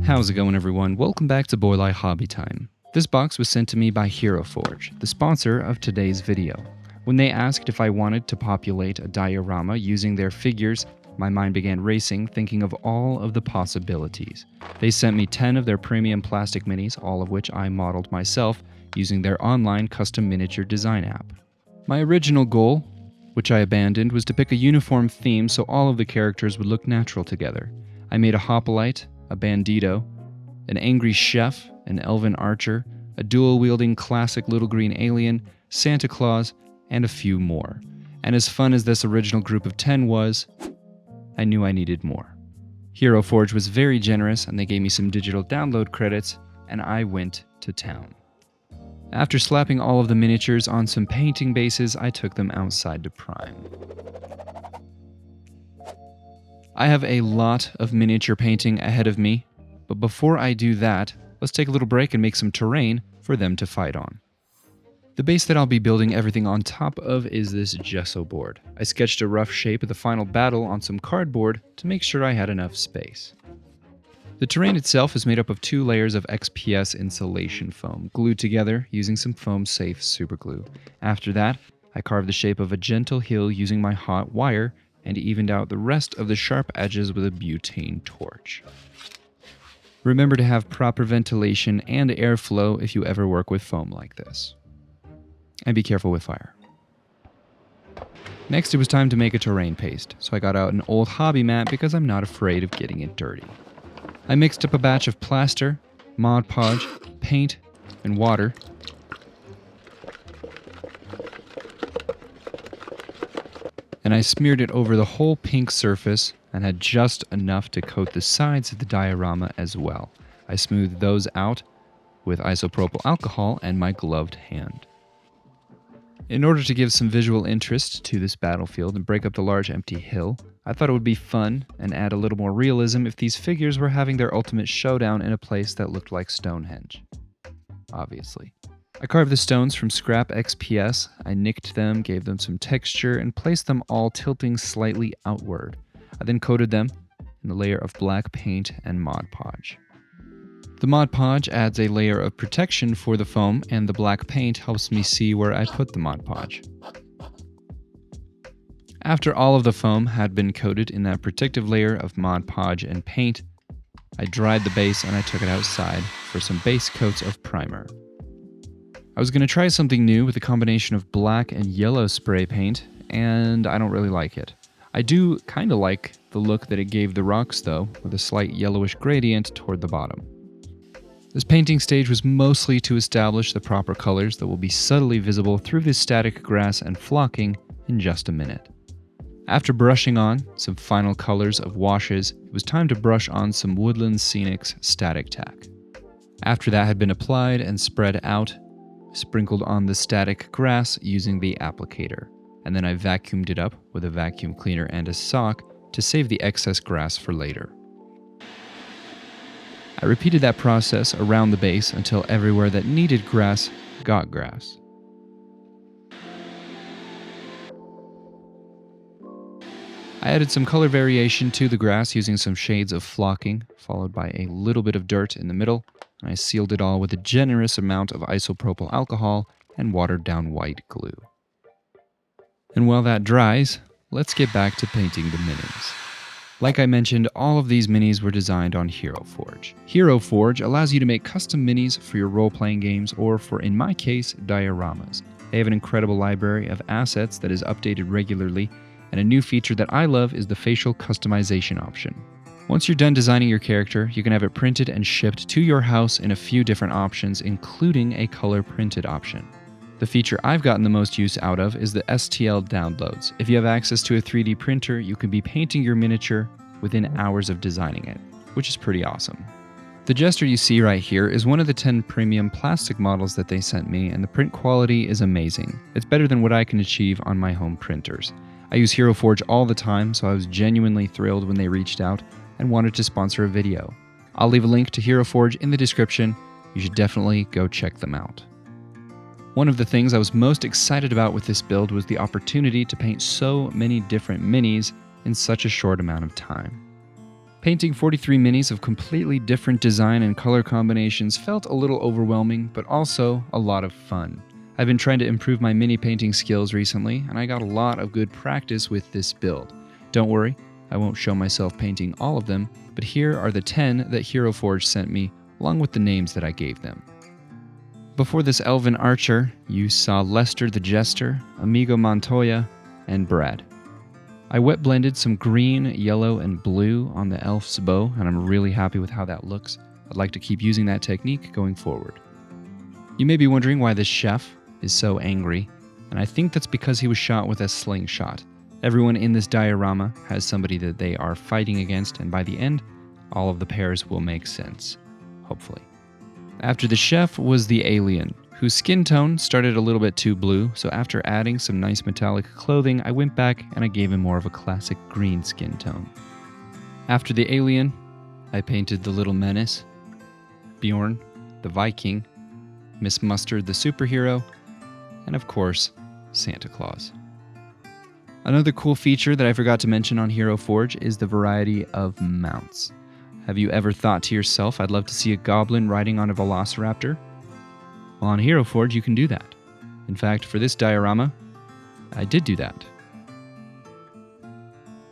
How's it going, everyone? Welcome back to Boylai Hobby Time. This box was sent to me by HeroForge, the sponsor of today's video. When they asked if I wanted to populate a diorama using their figures, my mind began racing, thinking of all of the possibilities. They sent me 10 of their premium plastic minis, all of which I modeled myself using their online custom miniature design app. My original goal, which I abandoned, was to pick a uniform theme so all of the characters would look natural together. I made a hoplite, a bandito, an angry chef, an elven archer, a dual-wielding classic little green alien, Santa Claus, and a few more. And as fun as this original group of 10 was, I knew I needed more. HeroForge was very generous and they gave me some digital download credits, and I went to town. After slapping all of the miniatures on some painting bases, I took them outside to prime. I have a lot of miniature painting ahead of me, but before I do that, let's take a little break and make some terrain for them to fight on. The base that I'll be building everything on top of is this gesso board. I sketched a rough shape of the final battle on some cardboard to make sure I had enough space. The terrain itself is made up of 2 layers of XPS insulation foam, glued together using some foam-safe superglue. After that, I carved the shape of a gentle hill using my hot wire and evened out the rest of the sharp edges with a butane torch. Remember to have proper ventilation and airflow if you ever work with foam like this. And be careful with fire. Next, it was time to make a terrain paste, so I got out an old hobby mat because I'm not afraid of getting it dirty. I mixed up a batch of plaster, Mod Podge, paint, and water. And I smeared it over the whole pink surface and had just enough to coat the sides of the diorama as well. I smoothed those out with isopropyl alcohol and my gloved hand. In order to give some visual interest to this battlefield and break up the large empty hill, I thought it would be fun and add a little more realism if these figures were having their ultimate showdown in a place that looked like Stonehenge. Obviously. I carved the stones from scrap XPS, I nicked them, gave them some texture, and placed them all tilting slightly outward. I then coated them in a layer of black paint and Mod Podge. The Mod Podge adds a layer of protection for the foam, and the black paint helps me see where I put the Mod Podge. After all of the foam had been coated in that protective layer of Mod Podge and paint, I dried the base and I took it outside for some base coats of primer. I was going to try something new with a combination of black and yellow spray paint, and I don't really like it. I do kind of like the look that it gave the rocks though, with a slight yellowish gradient toward the bottom. This painting stage was mostly to establish the proper colors that will be subtly visible through this static grass and flocking in just a minute. After brushing on some final colors of washes, it was time to brush on some Woodland Scenics static tack. After that had been applied and spread out, sprinkled on the static grass using the applicator, and then I vacuumed it up with a vacuum cleaner and a sock to save the excess grass for later. I repeated that process around the base until everywhere that needed grass got grass. I added some color variation to the grass using some shades of flocking, followed by a little bit of dirt in the middle, and I sealed it all with a generous amount of isopropyl alcohol and watered down white glue. And while that dries, let's get back to painting the minis. Like I mentioned, all of these minis were designed on HeroForge. HeroForge allows you to make custom minis for your role-playing games or for, in my case, dioramas. They have an incredible library of assets that is updated regularly, and a new feature that I love is the facial customization option. Once you're done designing your character, you can have it printed and shipped to your house in a few different options, including a color printed option. The feature I've gotten the most use out of is the STL downloads. If you have access to a 3D printer, you can be painting your miniature within hours of designing it, which is pretty awesome. The Jester you see right here is one of the 10 premium plastic models that they sent me, and the print quality is amazing. It's better than what I can achieve on my home printers. I use HeroForge all the time, so I was genuinely thrilled when they reached out and wanted to sponsor a video. I'll leave a link to HeroForge in the description. You should definitely go check them out. One of the things I was most excited about with this build was the opportunity to paint so many different minis in such a short amount of time. Painting 43 minis of completely different design and color combinations felt a little overwhelming, but also a lot of fun. I've been trying to improve my mini painting skills recently, and I got a lot of good practice with this build. Don't worry, I won't show myself painting all of them, but here are the 10 that Hero Forge sent me, along with the names that I gave them. Before this elven archer, you saw Lester the Jester, Amigo Montoya, and Brad. I wet blended some green, yellow, and blue on the elf's bow, and I'm really happy with how that looks. I'd like to keep using that technique going forward. You may be wondering why this chef is so angry, and I think that's because he was shot with a slingshot. Everyone in this diorama has somebody that they are fighting against, and by the end, all of the pairs will make sense. Hopefully. After the chef was the alien, whose skin tone started a little bit too blue, so after adding some nice metallic clothing, I went back and I gave him more of a classic green skin tone. After the alien, I painted the little menace, Bjorn, the Viking, Miss Mustard, the superhero, and of course, Santa Claus. Another cool feature that I forgot to mention on Hero Forge is the variety of mounts. Have you ever thought to yourself, I'd love to see a goblin riding on a velociraptor? Well, on Hero Forge, you can do that. In fact, for this diorama, I did do that.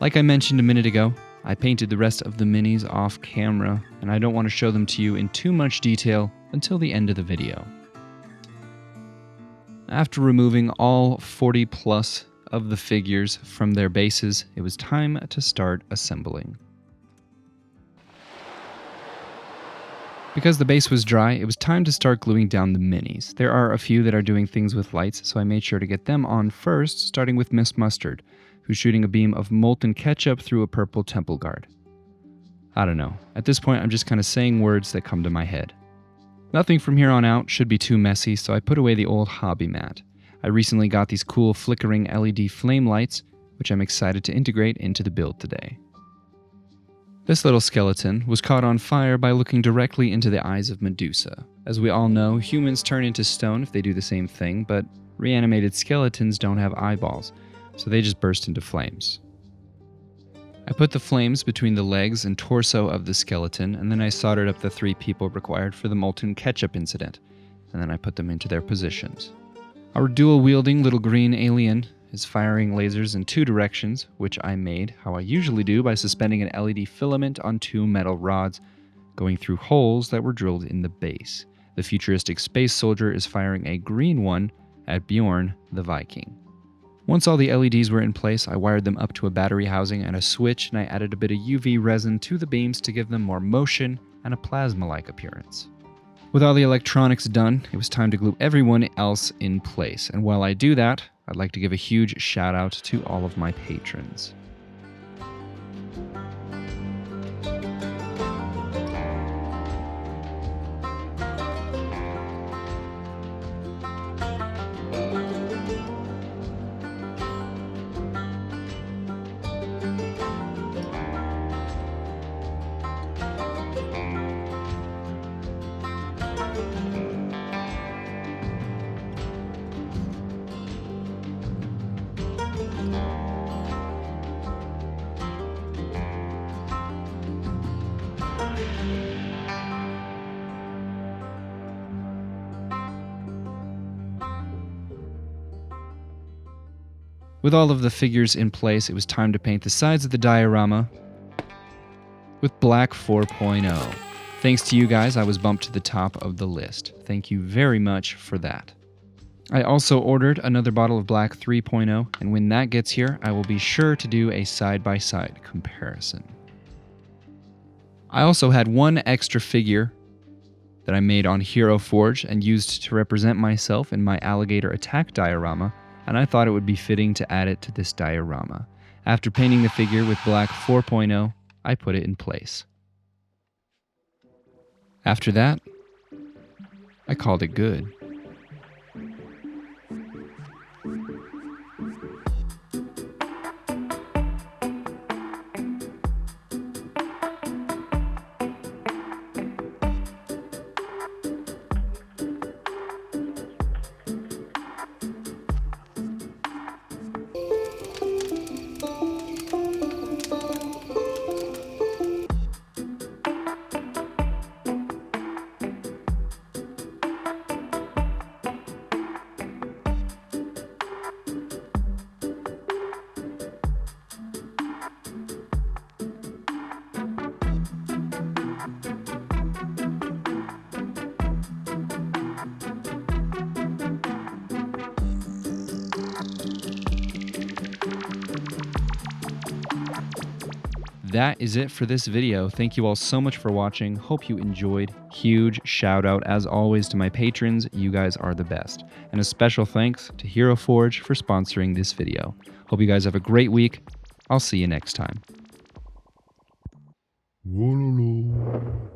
Like I mentioned a minute ago, I painted the rest of the minis off camera, and I don't want to show them to you in too much detail until the end of the video. After removing all 40 plus of the figures from their bases, it was time to start assembling. Because the base was dry, it was time to start gluing down the minis. There are a few that are doing things with lights, so I made sure to get them on first, starting with Miss Mustard, who's shooting a beam of molten ketchup through a purple temple guard. I don't know. At this point, I'm just kind of saying words that come to my head. Nothing from here on out should be too messy, so I put away the old hobby mat. I recently got these cool flickering LED flame lights, which I'm excited to integrate into the build today. This little skeleton was caught on fire by looking directly into the eyes of Medusa. As we all know, humans turn into stone if they do the same thing, but reanimated skeletons don't have eyeballs, so they just burst into flames. I put the flames between the legs and torso of the skeleton, and then I soldered up the 3 people required for the molten ketchup incident, and then I put them into their positions. Our dual-wielding little green alien is firing lasers in 2 directions, which I made how I usually do by suspending an LED filament on 2 metal rods, going through holes that were drilled in the base. The futuristic space soldier is firing a green one at Bjorn, the Viking. Once all the LEDs were in place, I wired them up to a battery housing and a switch, and I added a bit of UV resin to the beams to give them more motion and a plasma-like appearance. With all the electronics done, it was time to glue everyone else in place, and while I do that, I'd like to give a huge shout out to all of my patrons. With all of the figures in place, it was time to paint the sides of the diorama with black 4.0. Thanks to you guys, I was bumped to the top of the list. Thank you very much for that. I also ordered another bottle of black 3.0, and when that gets here, I will be sure to do a side-by-side comparison. I also had one extra figure that I made on Hero Forge and used to represent myself in my alligator attack diorama, and I thought it would be fitting to add it to this diorama. After painting the figure with black 4.0, I put it in place. After that, I called it good. that is it for this video. Thank you all so much for watching. Hope you enjoyed. Huge shout out as always to my patrons. You guys are the best. And a special thanks to Hero Forge for sponsoring this video. Hope you guys have a great week. I'll see you next time. Wololo.